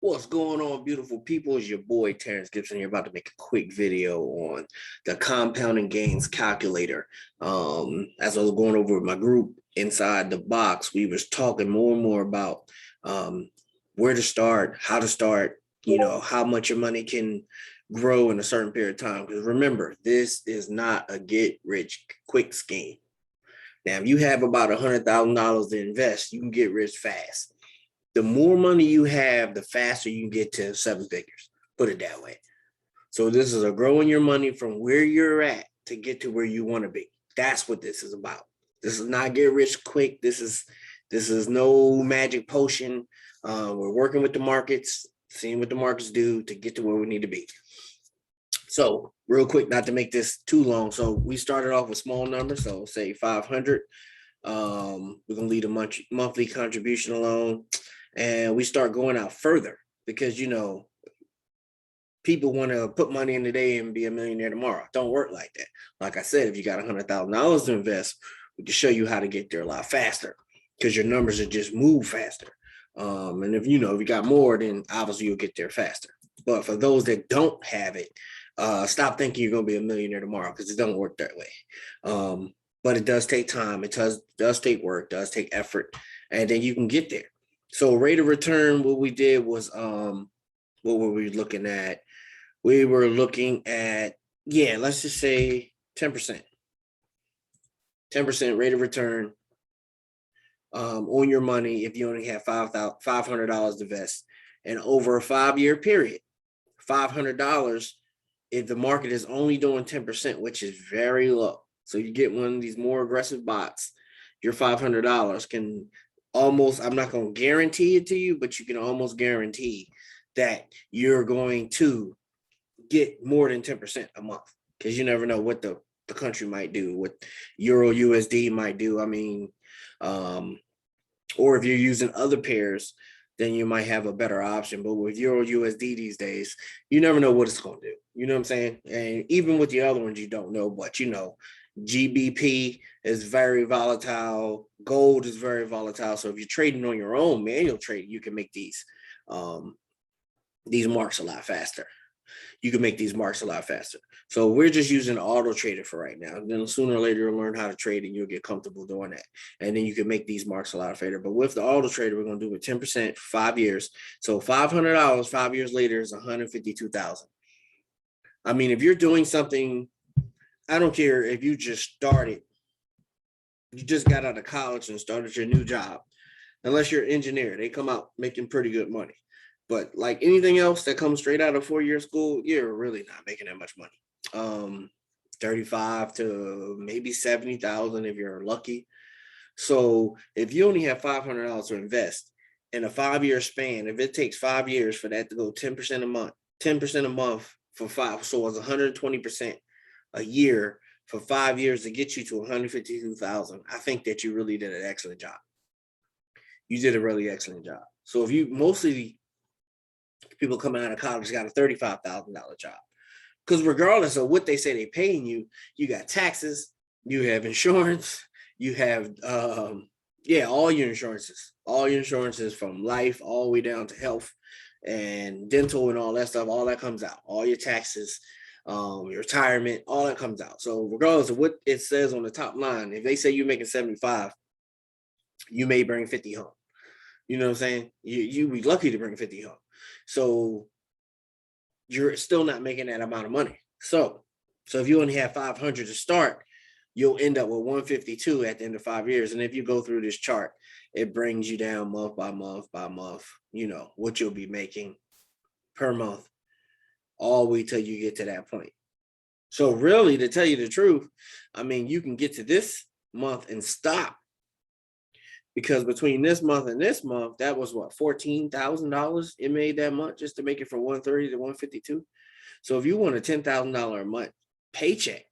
What's going on, beautiful people? It's your boy Terrance Gibson here, about to make a quick video on the compounding gains calculator. As I was going over with my group inside the box, we was talking more and more about where to start, how to start, how much your money can grow in a certain period of time. Because remember, this is not a get rich quick scheme. Now, if you have about $100,000 to invest, you can get rich fast. The more money you have, the faster you get to seven figures. Put it that way. So this is a growing your money from where you're at to get to where you want to be. That's what this is about. This is not get rich quick. This is no magic potion. We're working with the markets, seeing what the markets do to get to where we need to be. So real quick, not to make this too long. So we started off with small numbers. So say 500. We're going to leave a monthly contribution alone. And we start going out further because, people want to put money in today and be a millionaire tomorrow. It don't work like that. Like I said, if you got $100,000 to invest, we can show you how to get there a lot faster because your numbers will just move faster. And if you got more, then obviously you'll get there faster. But for those that don't have it, stop thinking you're going to be a millionaire tomorrow because it doesn't work that way. But it does take time. It does take work, does take effort, and then you can get there. So rate of return, what we did was, what were we looking at? We were looking at, let's just say 10%. 10% rate of return on your money if you only have $500 to invest. And over a 5-year period, $500, if the market is only doing 10%, which is very low. So you get one of these more aggressive bots, your $500 can almost, I'm not going to guarantee it to you, but you can almost guarantee that you're going to get more than 10% a month because you never know what the country might do, what Euro USD might do. I mean, or if you're using other pairs, then you might have a better option. But with Euro USD these days, you never know what it's going to do. You know what I'm saying? And even with the other ones, you don't know, but GBP is very volatile. Gold is very volatile. So if you're trading on your own manual trade, you can make these marks a lot faster. So we're just using auto trader for right now. And then sooner or later, you'll learn how to trade and you'll get comfortable doing that. And then you can make these marks a lot faster. But with the auto trader, we're going to do it 10% for 5 years. So $500, 5 years later is $152,000. I mean, if you're doing something, I don't care if you just got out of college and started your new job. Unless you're an engineer, they come out making pretty good money. But like anything else that comes straight out of 4-year school, you're really not making that much money. 35 to maybe 70,000 if you're lucky. So if you only have $500 to invest in a 5-year span, if it takes 5 years for that to go 10% a month, 10% a month for 5, so it's 120% a year for 5 years to get you to 152,000. I think that you really did an excellent job. You did a really excellent job. So if you mostly people coming out of college got a $35,000 job, because regardless of what they say they're paying you, you got taxes, you have insurance, you have all your insurances from life all the way down to health and dental and all that stuff. All that comes out. All your taxes. Your retirement, all that comes out. So regardless of what it says on the top line, if they say you're making 75, you may bring 50 home. You know what I'm saying? You be lucky to bring 50 home. So you're still not making that amount of money. So if you only have 500 to start, you'll end up with 152 at the end of 5 years. And if you go through this chart, it brings you down month by month, what you'll be making per month, all the way till you get to that point. So really, to tell you the truth, I mean, you can get to this month and stop, because between this month and this month, that was what, $14,000 it made that month just to make it from 130 to 152. So if you want a $10,000 a month paycheck,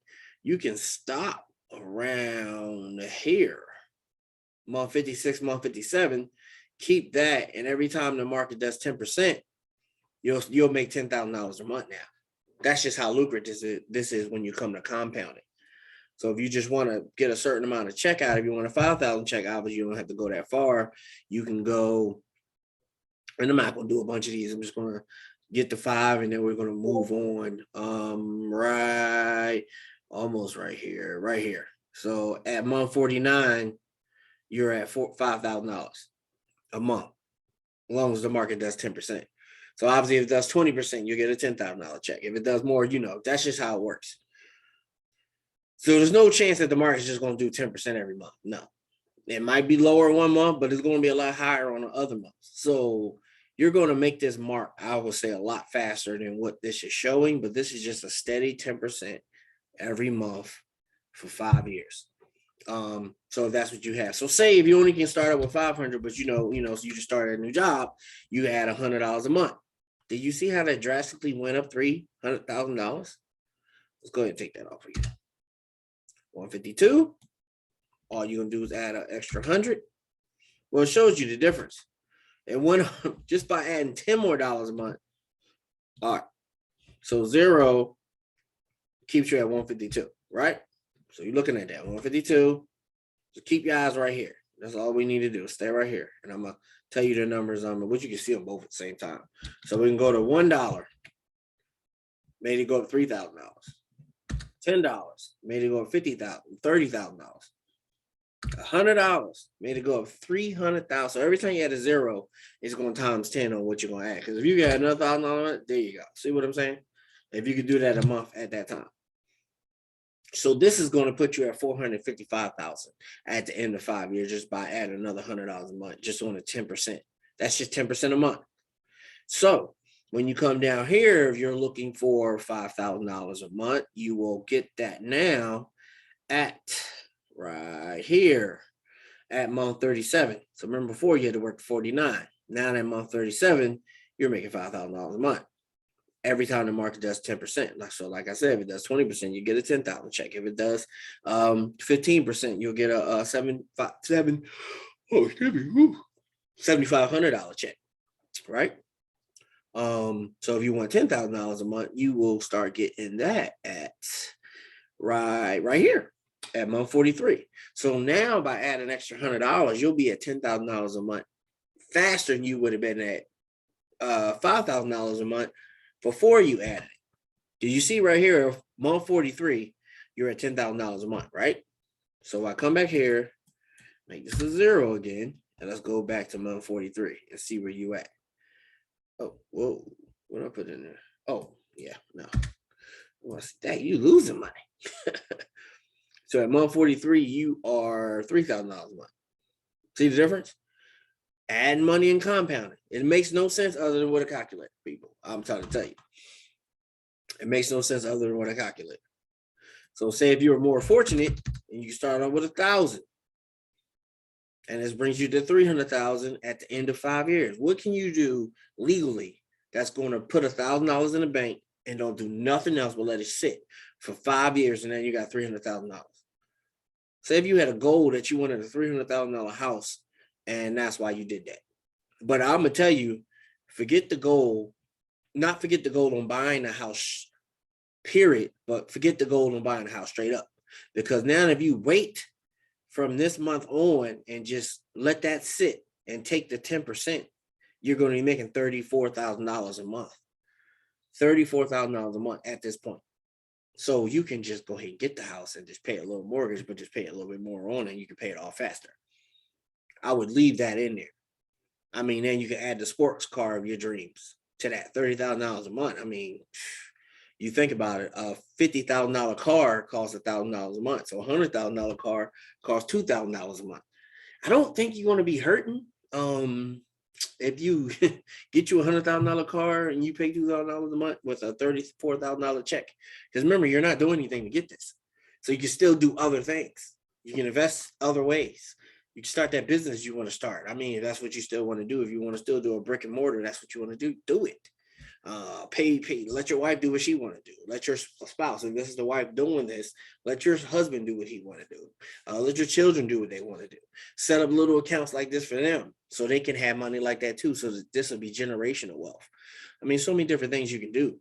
you can stop around here, month 56, month 57, keep that, and every time the market does 10%, you'll make $10,000 a month now. That's just how lucrative this is when you come to compounding. So if you just want to get a certain amount of check out, if you want a 5,000 check out, but you don't have to go that far, you can go And I'm not going to do a bunch of these. I'm just going to get to 5, and then we're going to move on. Almost right here. So at month 49, you're at $5,000 a month, as long as the market does 10%. So obviously, if it does 20%, you get a $10,000 check. If it does more, that's just how it works. So there's no chance that the market's just going to do 10% every month. No, it might be lower one month, but it's going to be a lot higher on the other months. So you're going to make this mark, I would say, a lot faster than what this is showing. But this is just a steady 10% every month for 5 years. So if that's what you have. So say if you only can start out with 500, but so you just started a new job, you had $100 a month. Did you see how that drastically went up $300,000? Let's go ahead and take that off for you. 152. All you're gonna do is add an extra 100. Well, it shows you the difference. It went up just by adding $10 more a month. All right. So 0 keeps you at 152, right? So you're looking at that 152. So keep your eyes right here. That's all we need to do. Stay right here. And I'm going to tell you the numbers on which you can see them both at the same time. So we can go to $1. Made it go up $3,000. $10 made it go up $50,000, $30,000. $100 made it go up $300,000. So every time you add a 0, it's going to times 10 on what you're going to add. Because if you got another $1,000, there you go. See what I'm saying? If you could do that a month at that time. So this is going to put you at $455,000 at the end of 5 years just by adding another $100 a month, just on a 10%. That's just 10% a month. So when you come down here, if you're looking for $5,000 a month, you will get that now at right here at month 37. So remember before you had to work 49. Now at month 37, you're making $5,000 a month. Every time the market does 10%. So like I said, if it does 20%, you get a $10,000 check. If it does 15%, you'll get a $7,500 check, right? So if you want $10,000 a month, you will start getting that at right here at month 43. So now by adding extra $100, you'll be at $10,000 a month faster than you would have been at $5,000 a month before you added it. Did you see right here, month 43, you're at $10,000 a month, right? So I come back here, make this a 0 again, and let's go back to month 43 and see where you at. Oh, whoa, what did I put in there? Oh, yeah, no. Well, see that, you losing money. So at month 43, you are $3,000 a month. See the difference? Adding money and compounding. It makes no sense other than what a calculator, people. I'm trying to tell you. It makes no sense other than what a calculator. So say if you were more fortunate and you start off with 1,000, and this brings you to 300,000 at the end of 5 years. What can you do legally that's going to put $1,000 in the bank and don't do nothing else but let it sit for 5 years, and then you got $300,000? Say if you had a goal that you wanted a $300,000 house, and that's why you did that. But I'm gonna tell you, forget the goal. Not forget the goal on buying a house, period, but forget the goal on buying a house straight up. Because now if you wait from this month on and just let that sit and take the 10%, you're going to be making $34,000 a month. $34,000 a month at this point. So you can just go ahead and get the house and just pay a little mortgage, but just pay a little bit more on it, and you can pay it off faster. I would leave that in there. I mean, then you can add the sports car of your dreams to that $30,000 a month. I mean, you think about it, a $50,000 car costs $1,000 a month. So a $100,000 car costs $2,000 a month. I don't think you're going to be hurting if you get you a $100,000 car and you pay $2,000 a month with a $34,000 check. Because remember, you're not doing anything to get this. So you can still do other things. You can invest other ways. You can start that business you want to start. I mean, if that's what you still want to do, if you want to still do a brick and mortar, that's what you want to do it. Pay. Let your wife do what she want to do. Let your spouse, if this is the wife doing this, let your husband do what he want to do. Let your children do what they want to do. Set up little accounts like this for them so they can have money like that too. So that this will be generational wealth. I mean, so many different things you can do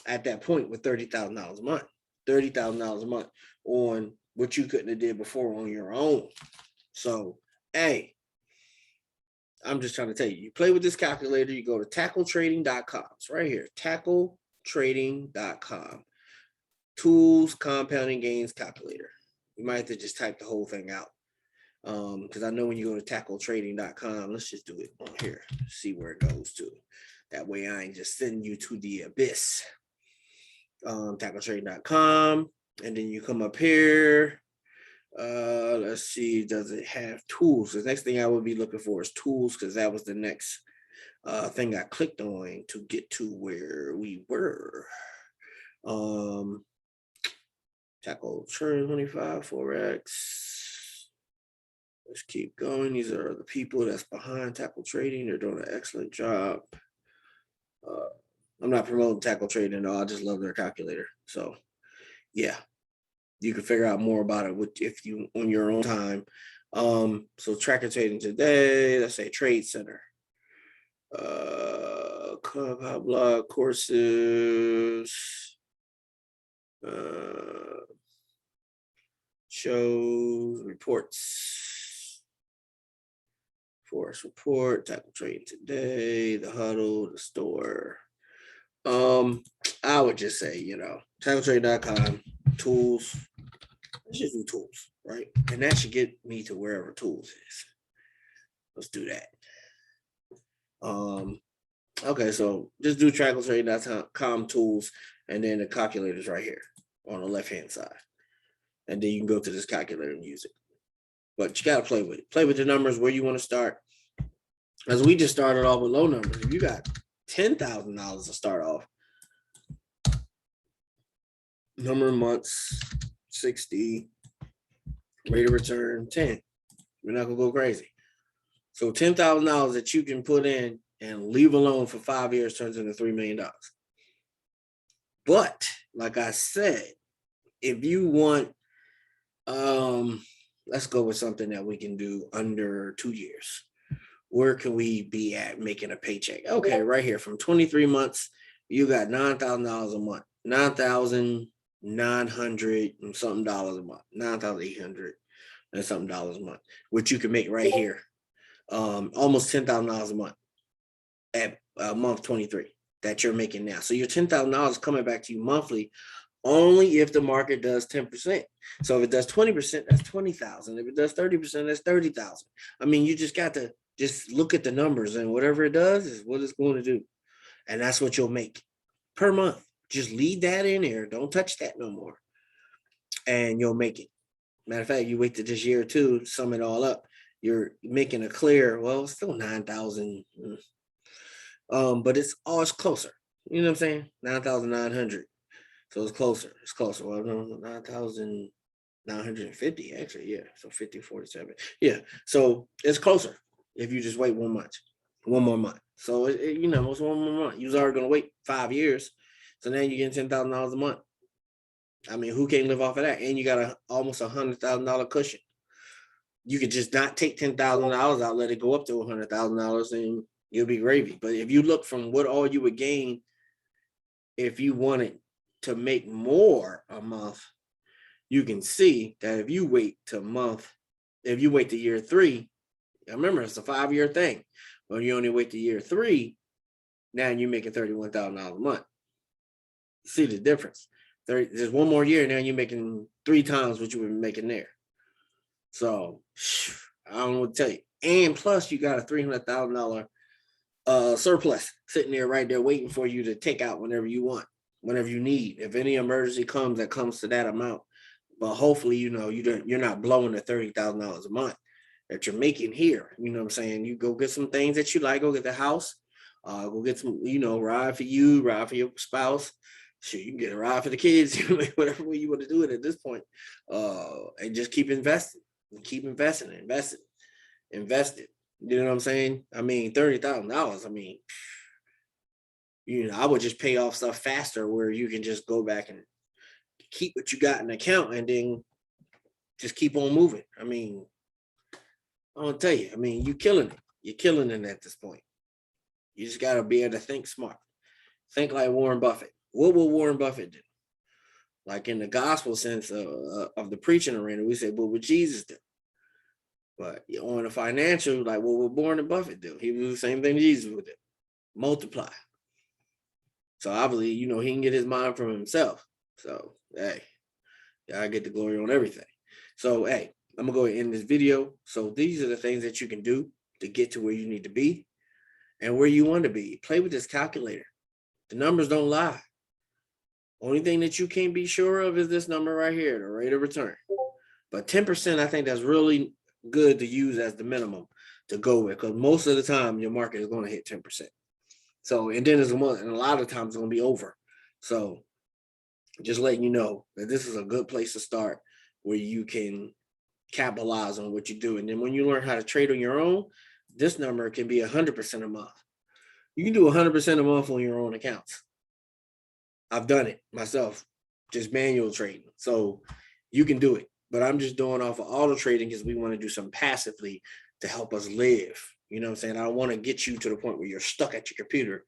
at that point with $30,000 a month. $30,000 a month on what you couldn't have did before on your own. So, hey, I'm just trying to tell you, you play with this calculator, you go to tackletrading.com. It's right here, tackletrading.com. Tools, compounding gains calculator. You might have to just type the whole thing out. Because I know when you go to tackletrading.com, let's just do it on here, see where it goes to. That way I ain't just sending you to the abyss. Tackletrading.com, and then you come up here. Let's see, does it have tools? The next thing I would be looking for is tools, because that was the next thing I clicked on to get to where we were. Tackle Trade 25 Forex. Let's keep going. These are the people that's behind Tackle Trading. They're doing an excellent job. I'm not promoting Tackle Trading, though. I just love their calculator. So, yeah, you can figure out more about it if you on your own time. So tracker trading today. Let's say Trade Center. Blog courses. Shows, reports. Forex report, tackle trade today, the huddle, the store. I would just say, tackletrade.com, tools. Let's just do tools, right? And that should get me to wherever tools is. Let's do that. Okay, so just do tackletrade.com tools, and then the calculator's right here on the left-hand side. And then you can go to this calculator and use it. But you got to play with it. Play with the numbers where you want to start. As we just started off with low numbers. If you got $10,000 to start off, number of months, 60, rate of return, 10. We're not going to go crazy. So $10,000 that you can put in and leave alone for 5 years turns into $3 million. But, like I said, if you want, let's go with something that we can do under 2 years. Where can we be at making a paycheck? Okay, right here from 23 months, you got $9,000 a month, $9,900 and something dollars a month, $9,800 and something dollars a month, which you can make right here, almost $10,000 a month at month 23 that you're making now. So your $10,000 coming back to you monthly only if the market does 10%. So if it does 20%, that's 20,000. If it does 30%, that's 30,000. I mean, you just got to just look at the numbers, and whatever it does is what it's going to do. And that's what you'll make per month. Just leave that in there. Don't touch that no more. And you'll make it. Matter of fact, you wait to this year or two, sum it all up. You're making a clear, well, it's still 9,000. But it's closer. You know what I'm saying? 9,900. So it's closer. It's closer. Well, no, 9,950 actually. Yeah. So 50, 47. Yeah. So it's closer if you just wait 1 month, 1 more month. So it's 1 more month. You was already gonna wait 5 years. So now you're getting $10,000 a month. I mean, who can't live off of that? And you got almost $100,000 cushion. You could just not take $10,000 out, let it go up to $100,000, and you'll be gravy. But if you look from what all you would gain if you wanted to make more a month, you can see that if you wait to year 3, remember it's a 5-year thing. When you only wait to year 3, now you're making $31,000 a month. See the difference? There's 1 more year, now you're making 3 times what you were making there. So I don't know what to tell you. And plus, you got a $300,000 surplus sitting there right there waiting for you to take out whenever you want, whenever you need. If any emergency comes to that amount, but hopefully, you're not blowing the $30,000 a month that you're making here. You know what I'm saying? You go get some things that you like, go get the house, go get some, ride for you, ride for your spouse. Sure, you can get a ride for the kids, whatever way you want to do it at this point. And just keep investing. Invest it. You know what I'm saying? I mean, $30,000. I mean, I would just pay off stuff faster where you can just go back and keep what you got in the account and then just keep on moving. I mean, I'll tell you, you're killing it. You're killing it at this point. You just got to be able to think smart. Think like Warren Buffett. What will Warren Buffett do? Like in the gospel sense of the preaching arena, we say, what would Jesus do? But on the financial, like what Warren Buffett do, he do the same thing Jesus would do, multiply. So obviously, you know, he can get his mind from himself. So, hey, I get the glory on everything. So, hey, I'm gonna go ahead and end this video. So these are the things that you can do to get to where you need to be and where you want to be. Play with this calculator. The numbers don't lie. Only thing that you can't be sure of is this number right here, the rate of return. But 10%, I think that's really good to use as the minimum to go with, because most of the time your market is going to hit 10%. So, and then and a lot of times it's going to be over. So just letting you know that this is a good place to start where you can capitalize on what you do. And then when you learn how to trade on your own, this number can be 100% a month. You can do 100% a month on your own accounts. I've done it myself, just manual trading. So you can do it. But I'm just doing off of auto trading because we want to do something passively to help us live. You know what I'm saying? I don't want to get you to the point where you're stuck at your computer,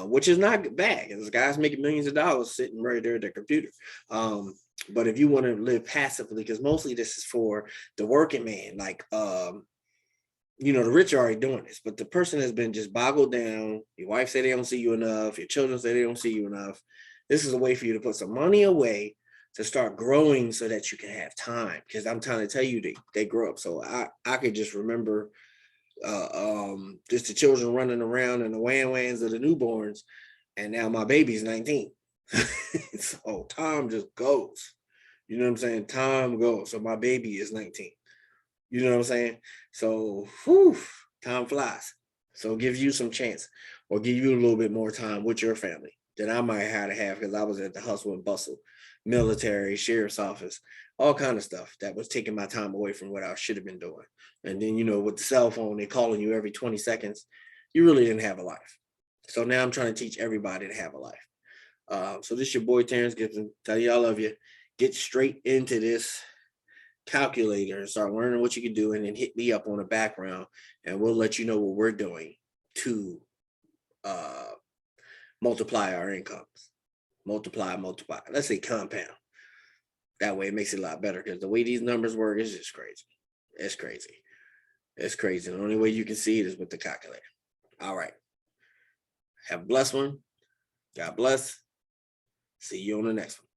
which is not bad. There's guys making millions of dollars sitting right there at their computer. But if you want to live passively, because mostly this is for the working man, like, you know, the rich are already doing this, but the person has been just boggled down. Your wife say they don't see you enough. Your children say they don't see you enough. This is a way for you to put some money away to start growing so that you can have time. Because I'm trying to tell you, they grow up. So I could just remember just the children running around and the whans of the newborns. And now my baby's 19. So time just goes. You know what I'm saying? Time goes. So my baby is 19. You know what I'm saying? So time flies. So give you some chance or give you a little bit more time with your family than I might have to have, because I was at the hustle and bustle, military, sheriff's office, all kind of stuff that was taking my time away from what I should have been doing. And then, you know, with the cell phone, they're calling you every 20 seconds. You really didn't have a life. So now I'm trying to teach everybody to have a life. So this is your boy, Terrance Gibson. Tell you I love you. Get straight into this calculator and start learning what you can do, and then hit me up on the background and we'll let you know what we're doing to multiply our incomes. Multiply. Let's say compound. That way it makes it a lot better, because the way these numbers work is just crazy. It's crazy. It's crazy. The only way you can see it is with the calculator. All right. Have a blessed one. God bless. See you on the next one.